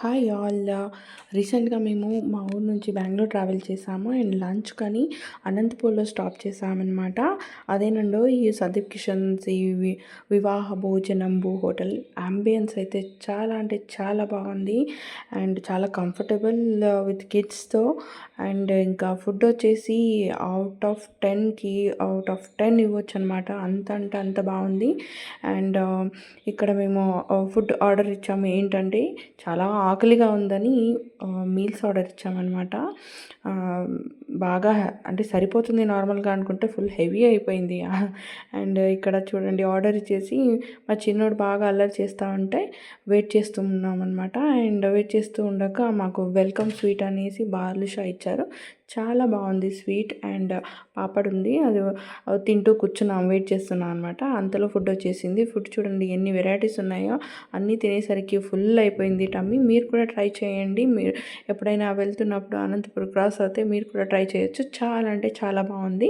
Hi all. రీసెంట్గా మేము మా ఊరు నుంచి బెంగళూరు ట్రావెల్ చేసాము అండ్ లంచ్ కానీ అనంతపూర్లో స్టాప్ చేసామన్నమాట. అదేనండో ఈ సందీప్ కిషన్స్ ఈ వివాహ భోజనంబు హోటల్. అంబియన్స్ అయితే చాలా అంటే చాలా బాగుంది అండ్ చాలా కంఫర్టబుల్ విత్ కిడ్స్తో. అండ్ ఇంకా ఫుడ్ వచ్చేసి అవుట్ ఆఫ్ 10 ఇవ్వచ్చు అనమాట. అంత అంటే అంత బాగుంది. అండ్ ఇక్కడ మేము ఫుడ్ ఆర్డర్ ఇచ్చాము. ఏంటంటే చాలా ఆకలిగా ఉందని మీల్స్ ఆర్డర్ ఇచ్చామన్నమాట. బాగా అంటే సరిపోతుంది నార్మల్గా అనుకుంటే ఫుల్ హెవీ అయిపోయింది. అండ్ ఇక్కడ చూడండి ఆర్డర్ ఇచ్చేసి మా చిన్నోడు బాగా అల్లరి చేస్తూ ఉంటే వెయిట్ చేస్తూ ఉన్నామన్నమాట. అండ్ వెయిట్ చేస్తూ ఉండగా మాకు వెల్కమ్ స్వీట్ అనేసి బాదుషా ఇచ్చారు. చాలా బాగుంది స్వీట్ అండ్ పాపడ్ ఉంది. అది తింటూ కూర్చున్నాం, వెయిట్ చేస్తున్నాం అనమాట. అంతలో ఫుడ్ వచ్చేసింది. ఫుడ్ చూడండి ఎన్ని వెరైటీస్ ఉన్నాయో. అన్నీ తినేసరికి ఫుల్ అయిపోయింది టమ్మీ. మీరు కూడా ట్రై చేయండి. మీరు ఎప్పుడైనా వెళ్తున్నప్పుడు అనంతపురం క్రాస్ అవుతే మీరు కూడా ట్రై చేయొచ్చు. చాలా అంటే చాలా బాగుంది.